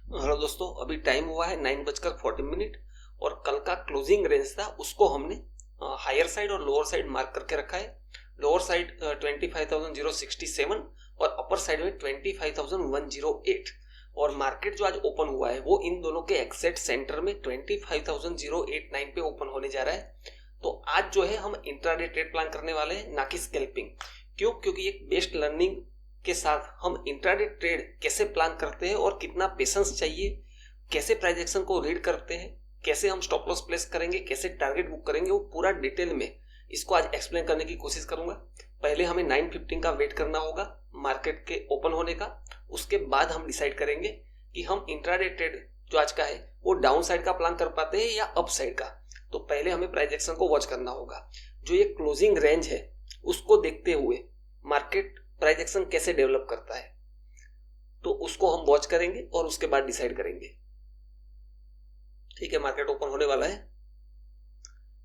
Hello दोस्तों, अभी time हुआ है 9:40 और कल का क्लोजिंग रेंज था उसको हमने हायर साइड और लोअर साइड मार्क करके रखा है। लोअर साइड 25,067 और अपर साइड में 25,108। और मार्केट जो आज ओपन हुआ है वो इन दोनों के एक्सैक्ट सेंटर में 25,089 पे ओपन होने जा रहा है। तो आज जो है हम इंट्राडे ट्रेड प्लान करने वाले हैं, ना कि स्कैल्पिंग। क्यों? क्योंकि एक बेस्ट लर्निंग के साथ हम इंट्राडे ट्रेड कैसे प्लान करते हैं और कितना पेशेंस चाहिए, कैसे प्राइस एक्शन को रीड करते हैं, कैसे हम स्टॉप लॉस प्लेस करेंगे, कैसे टारगेट बुक करेंगे, वो पूरा डिटेल में इसको आज एक्सप्लेन करने की कोशिश करूंगा। पहले हमें 9:15 का वेट करना होगा मार्केट के ओपन होने का। उसके बाद हम डिसाइड करेंगे कि हम इंट्राडे ट्रेड जो आज का है वो डाउन साइड का प्लान कर पाते हैं या अप साइड का। तो पहले हमें प्राइस एक्शन को वॉच करना होगा। जो ये क्लोजिंग रेंज है उसको देखते हुए मार्केट प्राइस एक्शन कैसे डेवलप करता है, तो उसको हम वॉच करेंगे और उसके बाद डिसाइड करेंगे। ठीक है, मार्केट ओपन होने वाला है।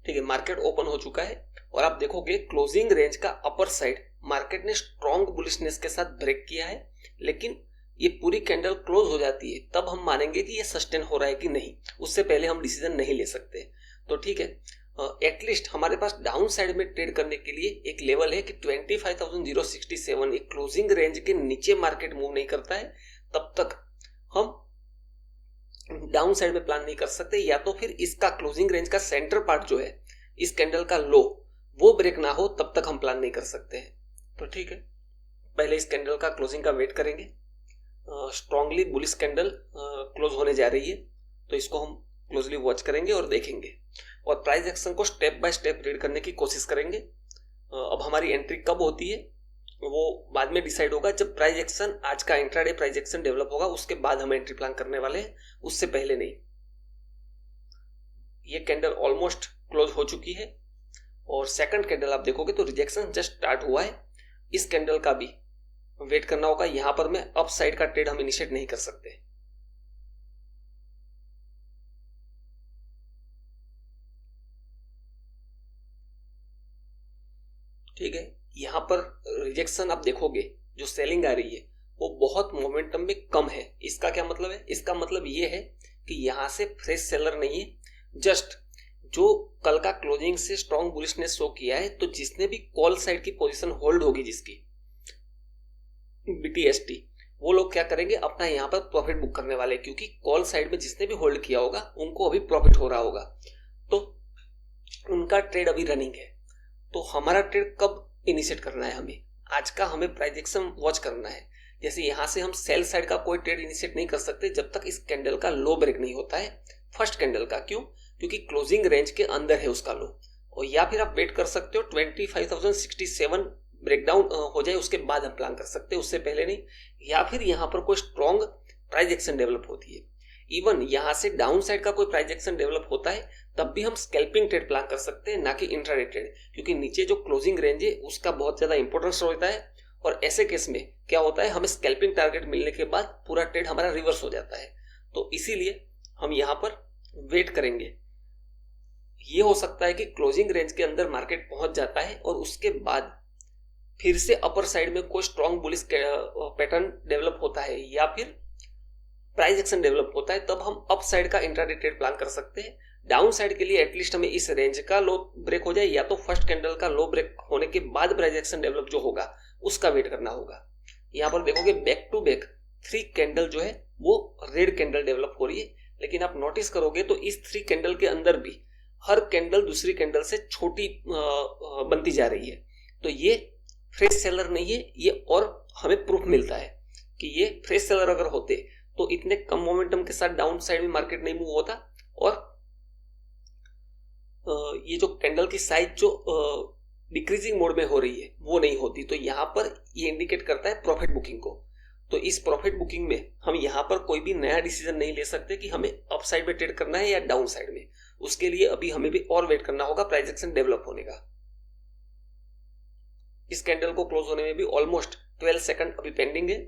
ठीक है, मार्केट ओपन हो चुका है और आप देखोगे क्लोजिंग रेंज का अपर साइड मार्केट ने स्ट्रॉन्ग बुलिशनेस के साथ ब्रेक किया है, लेकिन ये पूरी कैंडल क्लोज हो जाती है तब हम मानेंगे कि ये सस्टेन हो रहा है कि नहीं। उससे पहले हम डिसीजन नहीं ले सकते। तो ठीक है, एटलीस्ट हमारे पास डाउन साइड में ट्रेड करने के लिए एक लेवल है कि 25,067। एक क्लोजिंग रेंज के नीचे मार्केट मूव नहीं करता है तब तक हम डाउन साइड में प्लान नहीं कर सकते। या तो फिर इसका क्लोजिंग रेंज का सेंटर पार्ट जो है इस कैंडल का लो वो ब्रेक ना हो तब तक हम प्लान नहीं कर सकते हैं। तो ठीक है, पहले इस कैंडल का क्लोजिंग का वेट करेंगे। स्ट्रांगली बुलिश कैंडल क्लोज होने जा रही है तो इसको हम क्लोजली वॉच करेंगे और देखेंगे और प्राइस एक्शन को स्टेप बाय स्टेप रीड करने की कोशिश करेंगे। अब हमारी एंट्री कब होती है वो बाद में डिसाइड होगा, जब प्राइस एक्शन आज का इंट्राडे प्राइस एक्शन डेवलप होगा उसके बाद हम एंट्री प्लान करने वाले हैं, उससे पहले नहीं। ये कैंडल ऑलमोस्ट क्लोज हो चुकी है और सेकंड कैंडल आप देखोगे तो रिजेक्शन जस्ट स्टार्ट हुआ है। इस कैंडल का भी वेट करना होगा। यहां पर मैं अप साइड का ट्रेड हम इनिशिएट नहीं कर सकते। ठीक है, यहां पर रिजेक्शन आप देखोगे जो सेलिंग आ रही है वो बहुत मोमेंटम में कम है। इसका क्या मतलब है? इसका मतलब ये है कि यहां से फ्रेश सेलर नहीं है। जस्ट जो कल का क्लोजिंग से स्ट्रॉन्ग बुलिशनेस शो किया है, तो जिसने भी कॉल साइड की पोजीशन होल्ड होगी जिसकी BTST, वो लोग क्या करेंगे, अपना यहाँ पर प्रॉफिट बुक करने वाले, क्योंकि कॉल साइड में जिसने भी होल्ड किया होगा उनको अभी प्रॉफिट हो रहा होगा, तो उनका ट्रेड अभी रनिंग है। तो हमारा ट्रेड कब इनिशिएट करना है? आज का हमें प्राइस एक्शन वॉच करना है। जैसे यहां से हम सेल साइड का कोई ट्रेड इनिशिएट नहीं कर सकते जब तक इस कैंडल का लो ब्रेक नहीं होता है, फर्स्ट कैंडल का। क्यों? क्योंकि क्लोजिंग रेंज के अंदर है उसका लो। और या फिर आप वेट कर सकते हो 25,067 ब्रेकडाउन हो जाए उसके बाद हम प्लान कर सकते हैं, उससे पहले नहीं। या फिर यहाँ पर कोई स्ट्रॉन्ग प्राइस एक्शन डेवलप होती है, इवन यहां से डाउन साइड का कोई प्राइस एक्शन डेवलप होता है तब भी हम स्कैल्पिंग ट्रेड प्लान कर सकते हैं, ना कि इंट्राडे ट्रेड। क्योंकि नीचे जो क्लोजिंग रेंज है उसका बहुत ज्यादा इंपॉर्टेंस होता है और ऐसे केस में क्या होता है, हमें स्कैल्पिंग टारगेट मिलने के बाद पूरा ट्रेड हमारा रिवर्स हो जाता है। तो इसीलिए हम यहाँ पर वेट करेंगे। ये हो सकता है कि क्लोजिंग रेंज के अंदर मार्केट पहुंच जाता है और उसके बाद फिर से अपर साइड में कोई स्ट्रॉन्ग बुलिश पैटर्न डेवलप होता है या फिर प्राइस एक्शन डेवलप होता है, तब हम अप साइड का इंट्राडे ट्रेड प्लान कर सकते हैं। डाउन साइड के लिए एटलीस्ट हमें इस रेंज का लो ब्रेक हो जाए या तो फर्स्ट कैंडल का लो ब्रेक होने के बाद प्राइस एक्शन डेवलप जो होगा उसका वेट करना होगा। यहाँ पर देखोगे बैक टू बैक 3 कैंडल जो है वो रेड कैंडल डेवलप हो रही है, लेकिन आप नोटिस करोगे तो इस 3 कैंडल के अंदर भी हर कैंडल दूसरी कैंडल से छोटी बनती जा रही है। तो ये फ्रेश सेलर नहीं है ये, और हमें प्रूफ मिलता है कि ये फ्रेश सेलर अगर होते तो इतने कम मोमेंटम के साथ डाउन साइड में मार्केट नहीं मूव होता और ये जो कैंडल की साइज जो डिक्रीजिंग मोड में हो रही है वो नहीं होती। तो यहाँ पर ये इंडिकेट करता है प्रॉफिट बुकिंग को। तो इस प्रॉफिट बुकिंग में हम यहाँ पर कोई भी नया डिसीजन नहीं ले सकते कि हमें अप साइड में ट्रेड करना है या डाउन साइड में। उसके लिए अभी हमें भी और वेट करना होगा प्राइस एक्शन डेवलप होने का। इस कैंडल को क्लोज होने में भी ऑलमोस्ट 12 सेकंड अभी पेंडिंग है।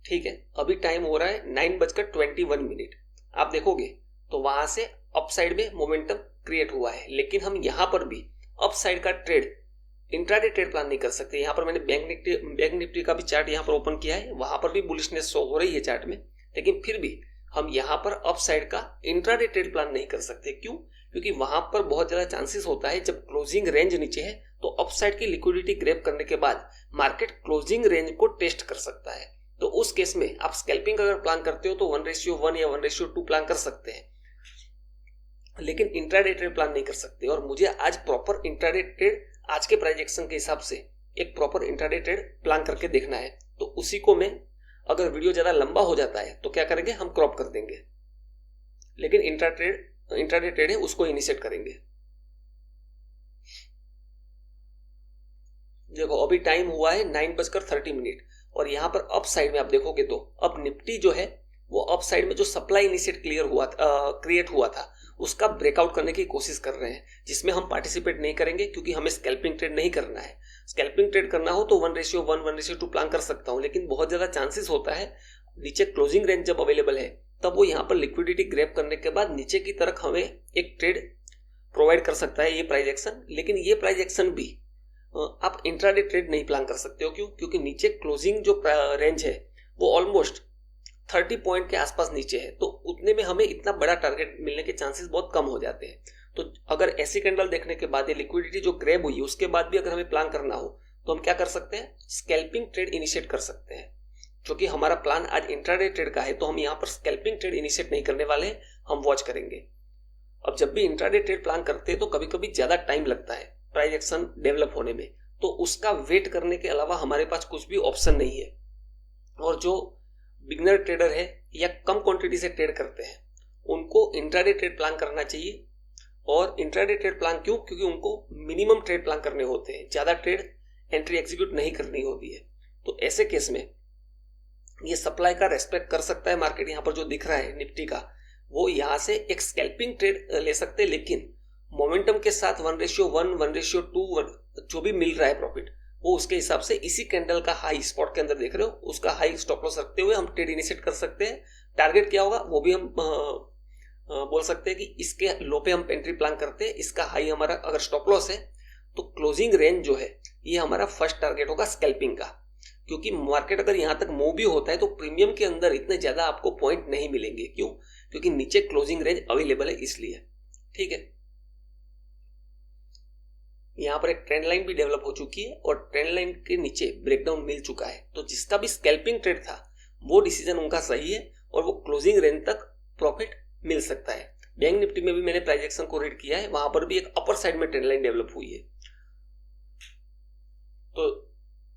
ठीक है, अभी टाइम हो रहा है 9:21। आप देखोगे तो वहां से अप साइड में मोमेंटम क्रिएट हुआ है, लेकिन हम यहां पर भी अप साइड का ट्रेड इंट्राडे ट्रेड प्लान नहीं कर सकते। यहाँ पर मैंने बैंक निफ्टी का भी चार्ट यहाँ पर ओपन किया है, वहां पर भी बुलिशनेस शो हो रही है चार्ट में, लेकिन फिर भी हम यहाँ पर अप साइड का इंट्राडे ट्रेड प्लान नहीं कर सकते। क्यों? क्योंकि वहां पर बहुत ज्यादा चांसेस होता है जब क्लोजिंग रेंज नीचे है तो अप साइड की लिक्विडिटी ग्रैब करने के बाद मार्केट क्लोजिंग रेंज को टेस्ट कर सकता है। तो उस केस में आप स्कैल्पिंग अगर प्लान करते हो तो 1:1 या 1:2 प्लान कर सकते हैं, लेकिन इंट्राडे ट्रेड प्लान नहीं कर सकते। और मुझे आज प्रॉपर इंट्राडे ट्रेड आज के प्राइस एक्शन के हिसाब से एक प्रॉपर इंट्राडे ट्रेड प्लान करके देखना है। तो उसी को मैं, अगर वीडियो ज्यादा लंबा हो जाता है तो क्या करेंगे, हम क्रॉप कर देंगे, लेकिन इंट्राडे ट्रेड है उसको इनिशिएट करेंगे। देखो अभी टाइम हुआ है 9:30 और यहाँ पर अप साइड में आप देखोगे तो अब निफ्टी जो है वो अप साइड में जो सप्लाई इनिशिएट क्रिएट हुआ था उसका ब्रेकआउट करने की कोशिश कर रहे हैं, जिसमें हम पार्टिसिपेट नहीं करेंगे क्योंकि हमें स्कैल्पिंग ट्रेड नहीं करना है। स्कैल्पिंग ट्रेड करना हो तो 1:1 1:2 प्लान कर सकता हूं, लेकिन बहुत ज्यादा चांसेस होता है नीचे क्लोजिंग रेंज जब अवेलेबल है तब वो यहाँ पर लिक्विडिटी ग्रैब करने के बाद नीचे की तरफ हमें एक ट्रेड प्रोवाइड कर सकता है ये प्राइस एक्शन। लेकिन ये प्राइस एक्शन भी आप इंट्राडे ट्रेड नहीं प्लान कर सकते हो। क्यों? क्योंकि नीचे क्लोजिंग जो रेंज है वो ऑलमोस्ट 30 पॉइंट के आसपास नीचे है, तो उतने में हमें इतना बड़ा टारगेट मिलने के चांसेस बहुत कम हो जाते हैं। तो अगर ऐसी कैंडल देखने के बाद ये लिक्विडिटी जो ग्रैब हुई उसके बाद भी अगर हमें प्लान करना हो तो हम क्या कर सकते हैं, स्कैल्पिंग ट्रेड इनिशिएट कर सकते हैं। क्योंकि हमारा प्लान आज इंट्राडे ट्रेड का है तो हम यहाँ पर स्कैल्पिंग ट्रेड इनिशिएट नहीं करने वाले हैं, हम वॉच करेंगे। अब जब भी इंट्राडे ट्रेड प्लान करते हैं तो कभी कभी ज्यादा टाइम लगता है प्राइस एक्शन डेवलप होने में, तो उसका वेट करने के अलावा हमारे पास कुछ भी ऑप्शन नहीं है। और जो बिगनर ट्रेडर है या कम क्वांटिटी से ट्रेड करते हैं उनको इंट्राडे ट्रेड प्लान करना चाहिए। और इंट्राडे ट्रेड प्लान क्यों? क्योंकि उनको मिनिमम ट्रेड प्लान करने होते हैं, ज्यादा ट्रेड एंट्री एग्जीक्यूट नहीं करनी होती है। तो ऐसे केस में ये सप्लाई का रेस्पेक्ट कर सकता है मार्केट। यहाँ पर जो दिख रहा है निफ्टी का, वो यहाँ से एक स्कैल्पिंग ट्रेड ले सकते हैं, लेकिन मोमेंटम के साथ 1:1 1:2 जो भी मिल रहा है प्रॉफिट वो उसके हिसाब से इसी कैंडल का हाई स्पॉट के अंदर देख रहे हो उसका हाई स्टॉप लॉस रखते हुए हम ट्रेड इनिशिएट कर सकते हैं। टारगेट क्या होगा वो भी हम बोल सकते हैं कि इसके लो पे हम एंट्री प्लान करते हैं, इसका हाई हमारा अगर स्टॉप लॉस है तो क्लोजिंग रेंज जो है ये हमारा फर्स्ट टारगेट होगा स्कैल्पिंग का। क्योंकि मार्केट अगर यहां तक मूव भी होता है तो प्रीमियम के अंदर इतने ज्यादा आपको पॉइंट नहीं मिलेंगे। क्यों? क्योंकि नीचे क्लोजिंग रेंज अवेलेबल है इसलिए। ठीक है, यहाँ पर एक ट्रेंड लाइन भी डेवलप हो चुकी है और ट्रेंड लाइन के नीचे ब्रेकडाउन मिल चुका है, तो जिसका भी स्कैल्पिंग ट्रेड था वो डिसीजन उनका सही है और वो क्लोजिंग रेंज तक प्रॉफिट मिल सकता है। बैंक निफ्टी में भी मैंने प्राइस एक्शन को रीड किया है, वहां पर भी एक अपर साइड में ट्रेंड लाइन डेवलप हुई है। तो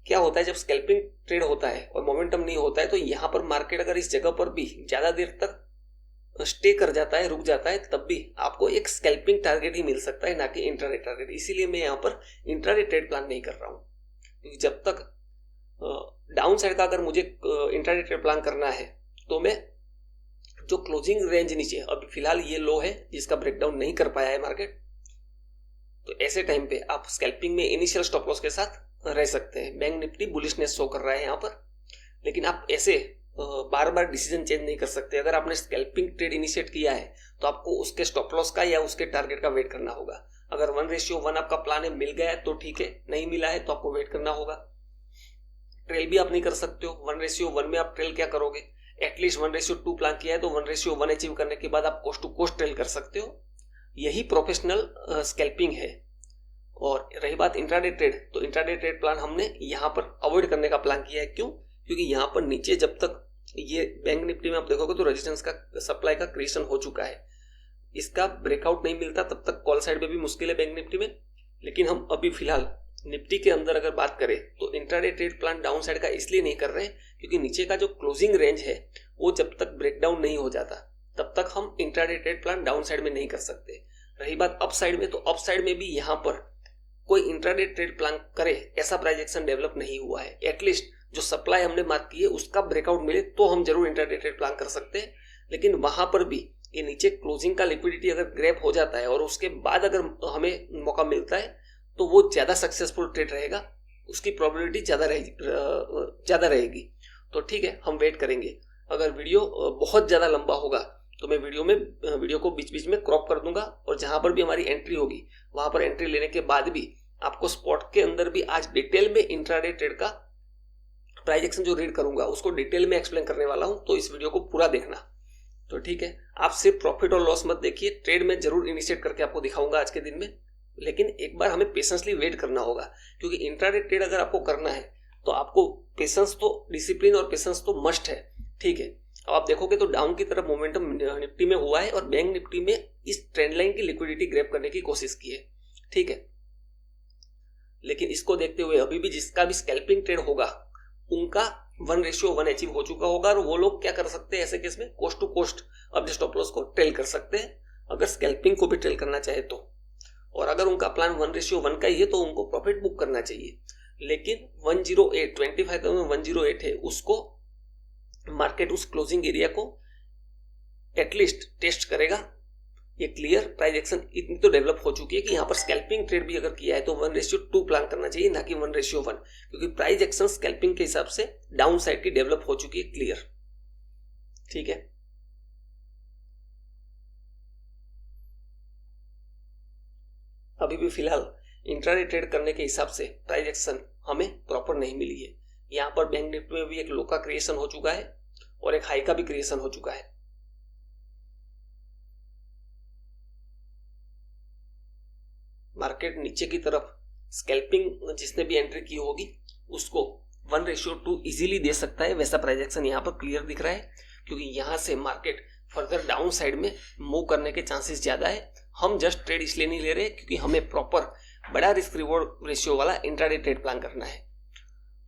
क्या होता है जब स्कैल्पिंग ट्रेड होता है और मोमेंटम नहीं होता है तो यहाँ पर मार्केट अगर इस जगह पर भी ज्यादा देर तक स्टे कर जाता है, रुक जाता है, तब भी आपको एक स्कैल्पिंग टारगेट ही मिल सकता है, ना कि इंट्राडे टारगेट। इसीलिए मैं यहाँ पर इंट्राडे ट्रेड प्लान नहीं कर रहा हूँ, क्योंकि जब तक डाउन साइड का अगर मुझे इंट्राडे ट्रेड प्लान करना है तो मैं जो क्लोजिंग रेंज नीचे अभी फिलहाल ये लो है जिसका ब्रेकडाउन नहीं कर पाया है मार्केट, तो ऐसे टाइम पे आप स्कैल्पिंग में इनिशियल स्टॉप लॉस के साथ रह सकते हैं। बैंक निफ्टी बुलिशनेस शो कर रहा है यहाँ पर, लेकिन आप ऐसे बार बार डिसीजन चेंज नहीं कर सकते। अगर आपने स्कैल्पिंग ट्रेड इनिशिएट किया है तो आपको उसके स्टॉप लॉस का या उसके टारगेट का वेट करना होगा। अगर 1:1 आपका प्लान है, मिल गया है तो ठीक है, नहीं मिला है तो आपको वेट करना होगा। ट्रेल भी आप नहीं कर सकते हो। 1:1 में आप ट्रेल क्या करोगे? एटलीस्ट 1:2 प्लान किया है तो 1:1 अचीव करने के बाद आप कोस्ट टू कोस्ट ट्रेल कर सकते हो। यही प्रोफेशनल स्कैल्पिंग है। और रही बात इंट्राडे ट्रेड, तो इंट्राडे ट्रेड प्लान हमने यहाँ पर अवॉइड करने का प्लान किया है। क्यों? क्योंकि यहाँ पर नीचे जब तक ये बैंक निफ्टी में आप देखोगे तो रेजिस्टेंस का सप्लाई का क्रिएशन हो चुका है, इसका ब्रेकआउट नहीं मिलता तब तक कॉल साइड में भी मुश्किल है बैंक निफ्टी में। लेकिन हम अभी फिलहाल निफ्टी के अंदर अगर बात करें तो intraday trade plan down side का इसलिए नहीं कर रहे हैं क्योंकि नीचे का जो क्लोजिंग रेंज है वो जब तक ब्रेकडाउन नहीं हो जाता तब तक हम intraday trade plan down side में नहीं कर सकते। रही बात अप साइड में, तो अप साइड में भी यहाँ पर कोई इंट्राडे ट्रेड प्लान करे ऐसा प्राइस एक्शन डेवलप नहीं हुआ है। एटलीस्ट जो सप्लाई हमने मार्क की है उसका ब्रेकआउट मिले तो हम जरूर इंट्राडे ट्रेड प्लान कर सकते हैं। लेकिन वहां पर भी ये नीचे क्लोजिंग का लिक्विडिटी अगर ग्रैब हो जाता है और उसके बाद अगर हमें मौका मिलता है तो वो ज्यादा सक्सेसफुल ट्रेड रहेगा, उसकी प्रोबेबिलिटी ज्यादा रहेगी। तो ठीक है, हम वेट करेंगे। अगर वीडियो बहुत ज्यादा लंबा होगा तो मैं वीडियो को बीच बीच में क्रॉप कर दूंगा और जहां पर भी हमारी एंट्री होगी वहां पर एंट्री लेने के बाद भी आपको स्पॉट के अंदर भी आज डिटेल में इंट्राडे ट्रेड का प्राइस एक्शन जो रीड करूंगा उसको डिटेल में एक्सप्लेन करने वाला हूं, तो इस वीडियो को पूरा देखना। तो ठीक है, आप सिर्फ प्रॉफिट और लॉस मत देखिए, ट्रेड में जरूर इनिशिएट करके आपको दिखाऊंगा आज के दिन में, लेकिन एक बार हमें पेशेंसली वेट करना होगा, क्योंकि इंट्राडे ट्रेड अगर आपको करना है तो आपको पेशेंस तो, डिसिप्लिन और पेशेंस तो मस्ट है। ठीक है, अब आप देखोगे तो डाउन की तरफ मोमेंटम निफ्टी में हुआ है और बैंक निफ्टी में इस ट्रेंड लाइन की लिक्विडिटी ग्रैब करने की कोशिश की है। ठीक है, लेकिन इसको देखते हुए अभी भी जिसका भी स्कैल्पिंग ट्रेड होगा उनका 1:1 अचीव हो चुका होगा, और वो लोग क्या कर सकते हैं ऐसे केस में, कोस्ट टू कोस्ट अपने स्टॉप लॉस को ट्रेल कर सकते हैं, अगर स्कैल्पिंग को भी ट्रेल करना चाहे तो। और अगर उनका प्लान 1:1 का ही है तो उनको प्रॉफिट बुक करना चाहिए। लेकिन 108 25,108 है, उसको मार्केट उस क्लोजिंग एरिया को एटलीस्ट टेस्ट करेगा। ये क्लियर प्राइस एक्शन इतनी तो डेवलप हो चुकी है कि यहाँ पर स्कैल्पिंग ट्रेड भी अगर किया है तो 1:2 प्लान करना चाहिए, ना कि 1:1, क्योंकि प्राइस एक्शन स्कैल्पिंग के हिसाब से डाउन साइड की डेवलप हो चुकी है। क्लियर, ठीक है। अभी भी फिलहाल इंट्राडे ट्रेड करने के हिसाब से प्राइस एक्शन हमें प्रॉपर नहीं मिली है। यहाँ पर बैंक निफ्टी में भी एक लो का क्रिएशन हो चुका है और एक हाई का भी क्रिएशन हो चुका है। मार्केट नीचे की तरफ स्कैल्पिंग जिसने भी एंट्री की होगी उसको 1:2 इजीली दे सकता है, वैसा प्राइस एक्शन यहाँ पर क्लियर दिख रहा है, क्योंकि यहाँ से मार्केट फर्दर डाउन साइड में मूव करने के चांसेस ज्यादा है। हम जस्ट ट्रेड इसलिए नहीं ले रहे क्योंकि हमें प्रॉपर बड़ा रिस्क रिवॉर्ड रेशियो वाला इंट्राडे ट्रेड प्लान करना है।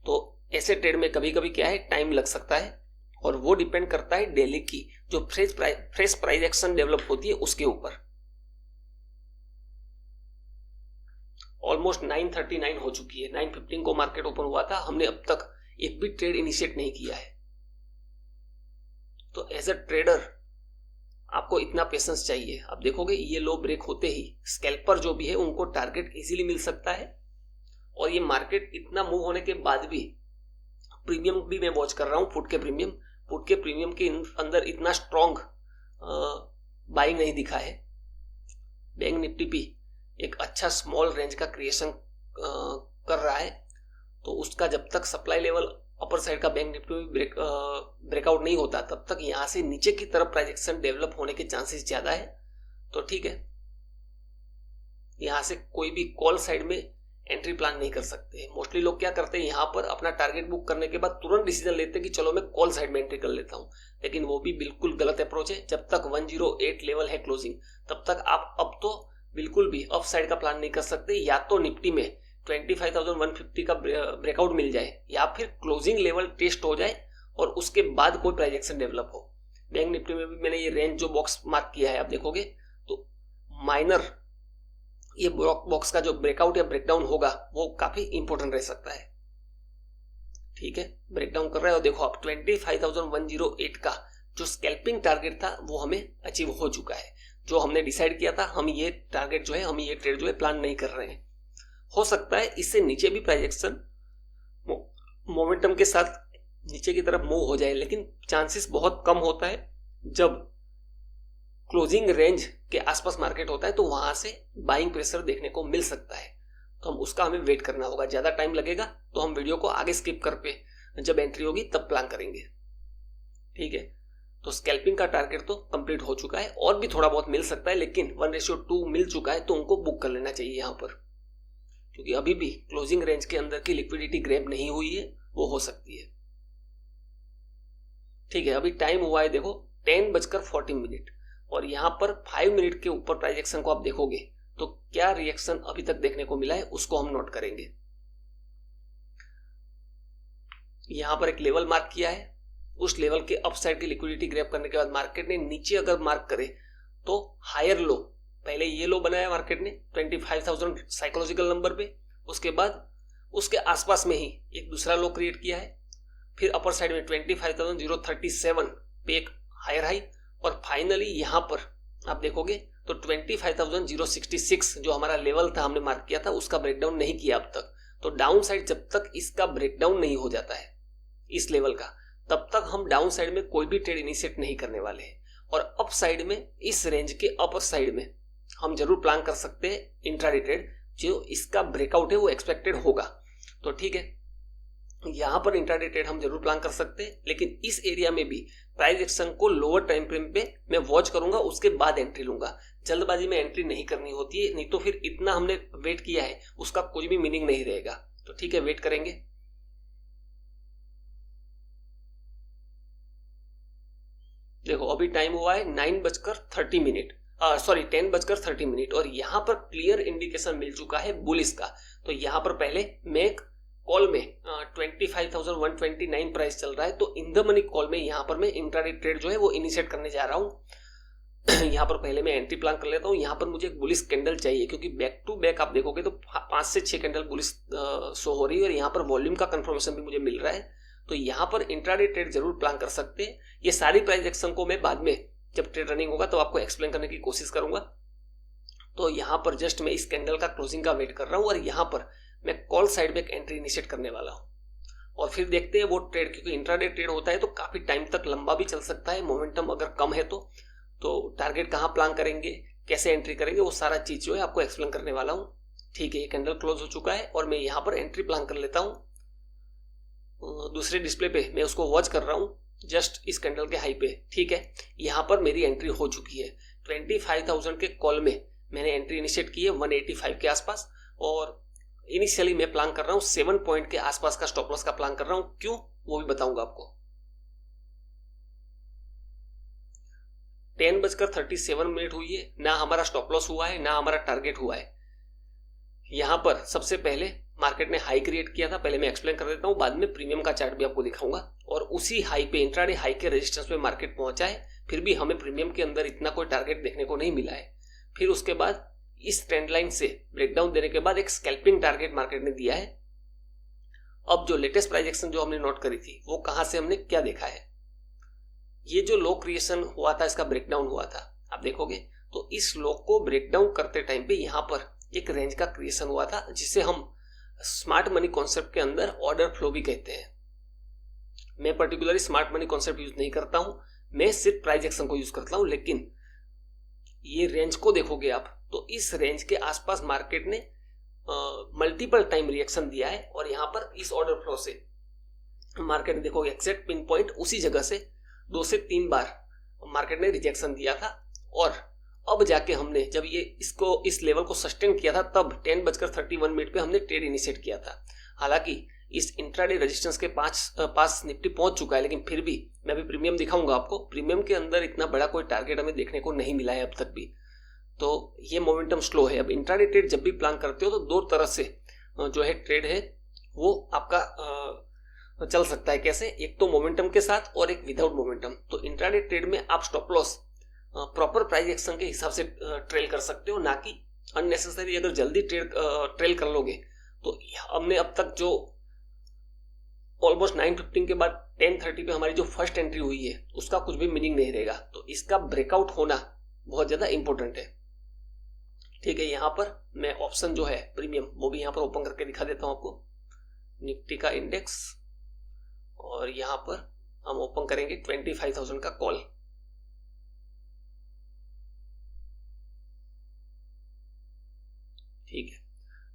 तो ऐसे ट्रेड में कभी कभी क्या है, टाइम लग सकता है, और वो डिपेंड करता है डेली की जो फ्रेश प्राइस एक्शन डेवलप होती है उसके ऊपर। ऑलमोस्ट 9:39 हो चुकी है, 9:15 को मार्केट ओपन हुआ था, हमने अब तक एक भी ट्रेड इनिशिएट नहीं किया है। तो एज अ ट्रेडर आपको इतना पेशेंस चाहिए। अब देखोगे ये लो ब्रेक होते ही स्कैल्पर जो भी है उनको टारगेट इजीली मिल सकता है, और ये मार्केट इतना मूव होने के बाद भी प्रीमियम भी मैं वॉच कर रहा हूँ, पुट के प्रीमियम के अंदर इतना स्ट्रॉन्ग बाइंग नहीं दिखा है। बैंक निफ्टी भी एक अच्छा स्मॉल रेंज का क्रिएशन कर रहा है, तो उसका जब तक सप्लाई लेवल अपर साइड का बैंक निफ्टी में ब्रेकआउट नहीं होता तब तक यहाँ से नीचे की तरफ प्राइस एक्शन डेवलप होने के चांसेस ज्यादा है। तो ठीक है, यहाँ से कोई भी कॉल साइड में एंट्री प्लान नहीं कर सकते। मोस्टली लोग क्या करते हैं, यहाँ पर अपना टारगेट बुक करने के बाद तुरंत डिसीजन लेते हैं कि चलो मैं कॉल साइड में एंट्री कर लेता हूँ, लेकिन वो भी बिल्कुल गलत अप्रोच है। जब तक 108 लेवल है क्लोजिंग, तब तक आप अब तो बिल्कुल भी अप साइड का प्लान नहीं कर सकते। या तो निफ्टी में 25,150 का ब्रेकआउट मिल जाए, या फिर क्लोजिंग लेवल टेस्ट हो जाए और उसके बाद कोई प्राइस एक्शन डेवलप हो। बैंक निफ्टी में भी मैंने ये रेंज जो बॉक्स मार्क किया है, आप देखोगे तो माइनर ये बॉक्स का जो ब्रेकआउट या ब्रेकडाउन होगा वो काफी इंपॉर्टेंट रह सकता है। ठीक है, ब्रेकडाउन कर रहा है और देखो आप 25,108 का जो स्कैल्पिंग टारगेट था वो हमें अचीव हो चुका है। जो हमने डिसाइड किया था, हम ये टारगेट जो है, हम ये ट्रेड जो है प्लान नहीं कर रहे हैं। हो सकता है इससे नीचे भी प्राइस एक्शन मोमेंटम के साथ नीचे की तरफ मूव हो जाए, लेकिन चांसेस बहुत कम होता है। जब क्लोजिंग रेंज के आसपास मार्केट होता है तो वहां से बाइंग प्रेशर देखने को मिल सकता है, तो हमें वेट करना होगा। ज्यादा टाइम लगेगा तो हम वीडियो को आगे स्किप करके जब एंट्री होगी तब प्लान करेंगे। ठीक है, तो स्कैल्पिंग का टारगेट तो कंप्लीट हो चुका है, और भी थोड़ा बहुत मिल सकता है, लेकिन 1:2 मिल चुका है तो उनको बुक कर लेना चाहिए यहाँ पर, क्योंकि अभी भी क्लोजिंग रेंज के अंदर की लिक्विडिटी ग्रैब नहीं हुई है, वो हो सकती है। ठीक है, अभी टाइम हुआ है देखो 10:40, और यहाँ पर 5 मिनट के ऊपर प्राइस एक्शन को आप देखोगे तो क्या रिएक्शन अभी तक देखने को मिला है उसको हम नोट करेंगे। यहाँ पर एक लेवल मार्क किया है, उस लेवल के अपसाइड की लिक्विडिटी ग्रैब करने के बाद मार्केट ने नीचे अगर मार्क करे तो हायर लो, पहले ये लो बनाया मार्केट ने 25,000 साइकोलॉजिकल नंबर पे, उसके बाद उसके आसपास में ही एक दूसरा लो क्रिएट किया है, फिर अपर साइड में 25,037 पे एक हायर हाई, और फाइनली यहां पर आप देखोगे तो 25,066 जो हमारा लेवल था हमने मार्क किया था उसका ब्रेकडाउन नहीं किया अब तक। तो डाउन साइड जब तक इसका ब्रेकडाउन नहीं हो जाता है इस लेवल का, तब तक हम डाउन साइड में कोई भी ट्रेड इनिशिएट नहीं करने वाले हैं। और अप साइड में इस रेंज के अपर साइड में हम जरूर प्लान कर सकते हैं इंट्राडे ट्रेड, जो इसका ब्रेकआउट है वो एक्सपेक्टेड होगा। तो ठीक है, यहां पर इंट्राडे ट्रेड हम जरूर प्लान कर सकते हैं, लेकिन इस एरिया में भी प्राइस एक्शन को लोअर टाइम फ्रेम पे मैं वॉच करूंगा, उसके बाद एंट्री लूंगा। जल्दबाजी में एंट्री नहीं करनी होती है, नहीं तो फिर इतना हमने वेट किया है उसका कुछ भी मीनिंग नहीं रहेगा। तो ठीक है, वेट करेंगे। देखो अभी टाइम हुआ है 9:30 सॉरी 10:30 और यहाँ पर क्लियर इंडिकेशन मिल चुका है बुलिश का। तो यहाँ पर पहले मैं कॉल में 25,129 प्राइस चल रहा है, तो इन द मनी कॉल में यहाँ पर मैं इंट्राडे ट्रेड जो है वो इनिशिएट करने जा रहा हूँ। यहाँ पर पहले मैं एंट्री प्लान कर लेता हूँ। यहाँ पर मुझे एक बुलिश कैंडल चाहिए, क्योंकि बैक टू बैक आप देखोगे तो 5 से 6 कैंडल बुलिश शो हो रही है और यहाँ पर वॉल्यूम का कंफर्मेशन भी मुझे मिल रहा है। तो यहाँ पर इंट्राडे ट्रेड जरूर प्लान कर सकते हैं। ये सारी प्राइस एक्शन को मैं बाद में जब ट्रेड रनिंग होगा तो आपको एक्सप्लेन करने की कोशिश करूंगा। तो यहाँ पर जस्ट मैं इस कैंडल का क्लोजिंग का वेट कर रहा हूँ और यहाँ पर मैं कॉल साइड में एक एंट्री इनिशिएट करने वाला हूँ और फिर देखते हैं वो ट्रेड, क्योंकि इंट्राडे ट्रेड होता है तो काफी टाइम तक लंबा भी चल सकता है। मोमेंटम अगर कम है तो टारगेट कहाँ प्लान करेंगे, कैसे एंट्री करेंगे, वो सारा चीज जो है आपको एक्सप्लेन करने वाला हूँ। ठीक है, ये कैंडल क्लोज हो चुका है और मैं यहाँ पर एंट्री प्लान कर लेता हूँ। दूसरे डिस्प्ले पे मैं उसको वॉच कर रहा हूँ जस्ट इस कैंडल के हाई पे। ठीक है, यहाँ पर मेरी एंट्री हो चुकी है। 25,000 के कॉल में मैंने एंट्री इनिशिएट की है 185 के आसपास और इनिशियली मैं प्लान कर रहा हूँ 7 पॉइंट के आसपास का स्टॉप लॉस का प्लान कर रहा हूँ। क्यों, वो भी बताऊंगा आपको। 10:37 हुई है, ना हमारा स्टॉप लॉस हुआ है ना हमारा टारगेट हुआ है। यहां पर सबसे पहले मार्केट ने हाई क्रिएट किया था, पहले मैं एक्सप्लेन कर देता हूं, बाद में प्रीमियम का चार्ट भी आपको दिखाऊंगा। और उसी हाई पे इंट्राडे हाई के रेजिस्टेंस पे मार्केट पहुंचा है, फिर भी हमें प्रीमियम के अंदर इतना कोई टारगेट देखने को नहीं मिला है। फिर उसके बाद इस ट्रेंड लाइन से ब्रेकडाउन देने के बाद एक स्कैल्पिंग टारगेट मार्केट ने दिया है। अब जो लेटेस्ट प्राइस एक्शन जो हमने नोट करी थी वो कहां से हमने क्या देखा है, ये जो लो क्रिएशन हुआ था इसका ब्रेकडाउन हुआ था, आप देखोगे तो इस लो को ब्रेकडाउन करते टाइम पे यहां पर एक रेंज का क्रिएशन हुआ था, जिसे हम स्मार्ट मनी कॉन्सेप्ट के अंदर ऑर्डर फ्लो भी कहते हैं। मैं particularly smart money concept use नहीं करता हूं, मैं सिर्फ प्राइस एक्शन को यूज करता हूं। लेकिन ये रेंज को देखोगे आप तो इस रेंज के आसपास मार्केट ने मल्टीपल टाइम रिएक्शन दिया है और यहां पर इस ऑर्डर फ्लो से मार्केट ने देखोगे एग्जैक्ट पिन पॉइंट उसी जगह से 2 से 3 बार मार्केट ने रिजेक्शन दिया था। और अब जाके हमने जब ये इसको इस लेवल को सस्टेन किया था तब 10:31 पे हमने ट्रेड इनिशिएट किया था। हालांकि इस इंट्राडे रेजिस्टेंस के पास निफ्टी पहुंच चुका है, लेकिन फिर भी मैं अभी प्रीमियम दिखाऊंगा आपको। प्रीमियम के अंदर इतना बड़ा कोई टारगेट हमें देखने को नहीं मिला है अब तक भी, तो ये मोमेंटम स्लो है। अब इंट्राडे ट्रेड जब भी प्लान करते हो तो 2 तरह से जो है ट्रेड है वो आपका चल सकता है। कैसे, एक तो मोमेंटम के साथ और एक विदाउट मोमेंटम। तो इंट्राडे ट्रेड में आप stop loss proper price action के हिसाब से ट्रेल कर सकते हो, ना कि अननेसेसरी अगर जल्दी ट्रेल कर लोगे तो हमने अब तक जो ऑलमोस्ट 9:15 के बाद 10:30 पे हमारी जो फर्स्ट एंट्री हुई है उसका कुछ भी मीनिंग नहीं रहेगा। तो इसका ब्रेकआउट होना बहुत ज्यादा इंपॉर्टेंट है। ठीक है, यहाँ पर मैं ऑप्शन जो है प्रीमियम वो भी यहाँ पर ओपन करके दिखा देता हूँ आपको, निफ्टी का इंडेक्स, और यहाँ पर हम ओपन करेंगे 25,000 का कॉल। ठीक है,